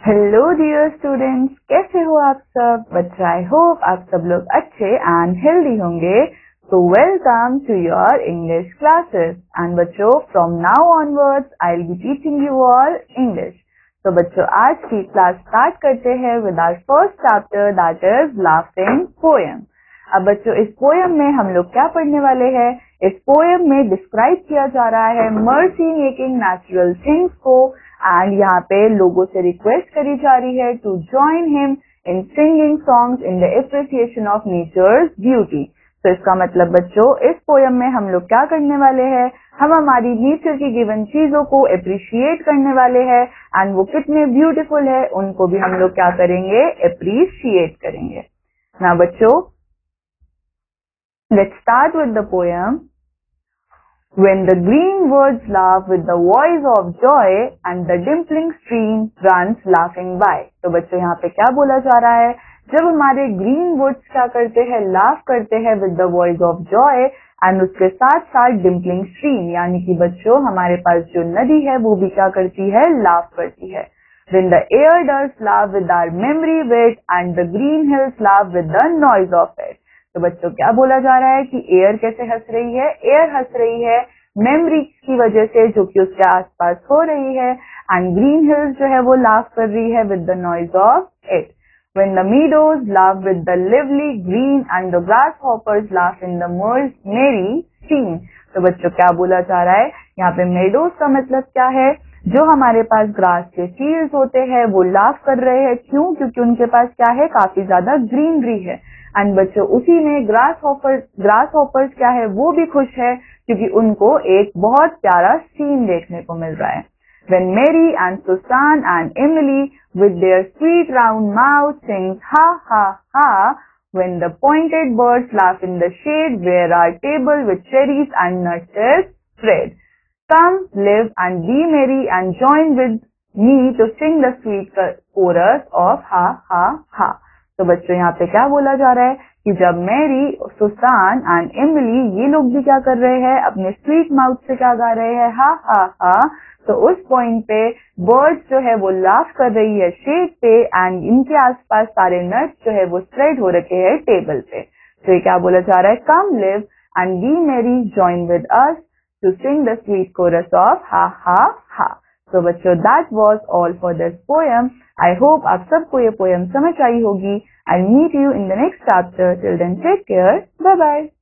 Hello dear students, कैसे हो आप सब बच्चा। आई होप आप सब लोग अच्छे एंड हेल्दी होंगे। So welcome to your English classes and बच्चों, from now onwards I will be teaching you all English. तो बच्चों, आज की क्लास स्टार्ट करते हैं with our first chapter, that is laughing poem. अब बच्चों, इस पोएम में हम लोग क्या पढ़ने वाले हैं? इस पोएम में डिस्क्राइब किया जा रहा है मर्सी मेकिंग नेचुरल थिंग्स को, एंड यहाँ पे लोगों से रिक्वेस्ट करी जा रही है to join him in singing songs in the appreciation of nature's beauty. तो इसका मतलब बच्चों, इस पोएम में हम लोग क्या करने वाले हैं? हम हमारी नेचर की गिवन चीजों को अप्रिशिएट करने वाले हैं, एंड वो कितने ब्यूटीफुल है उनको भी हम लोग क्या करेंगे? अप्रिशिएट करेंगे ना बच्चों। Let's start with the poem. When the green birds laugh with the voice of joy and the dimpling stream runs laughing by। तो बच्चों, यहाँ पे क्या बोला जा रहा है? जब हमारे ग्रीन बर्ड्स क्या करते हैं? लाफ करते हैं with the voice of Joy, and उसके साथ साथ डिम्पलिंग स्ट्रीम, यानी कि बच्चों हमारे पास जो नदी है वो भी क्या करती है? लाफ करती है। When the air does laugh with our memory wit and the green hills laugh with the noise of it। तो बच्चों, क्या बोला जा रहा है कि एयर कैसे हंस रही है? एयर हंस रही है मेमोरी की वजह से जो कि उसके आसपास हो रही है, एंड ग्रीन हिल्स जो है वो लाफ कर रही है with the noise of it. When the meadows laugh with the lively green and the grasshoppers laugh in the merry scene। तो बच्चों, क्या बोला जा रहा है? यहाँ पे मेडोज का मतलब क्या है? जो हमारे पास ग्रास के फील्ड्स होते हैं वो लाफ कर रहे हैं। क्यों? क्योंकि उनके पास क्या है? काफी ज्यादा ग्रीनरी है। एंड बच्चों, उसी में ग्रास हॉपर्स क्या है? वो भी खुश है क्योंकि उनको एक बहुत प्यारा सीन देखने को मिल रहा है। When Mary and Susan and Emily with their sweet round mouths sings ha ha ha, when the pointed birds laugh in the shade where our table with cherries and nuts is spread, come live and be merry and join with me to sing the sweet chorus of ha ha ha। तो बच्चों, यहाँ पे क्या बोला जा रहा है कि जब मैरी, सुसान एंड एमिली ये लोग भी क्या कर रहे हैं? अपने स्वीट माउथ से क्या गा रहे हैं? हा हा हा। तो उस पॉइंट पे बर्ड्स जो है वो लाफ कर रही है शेड पे, एंड इनके आसपास सारे नट्स जो है वो स्प्रेड हो रखे हैं टेबल पे। तो ये क्या बोला जा रहा है? Come live and be merry, join with us to sing the sweet chorus of ha ha ha. तो बच्चों, that was all for this poem. I hope आप सबको ये पोएम समझ आई होगी। I meet you in the next chapter. Till then take care, bye bye.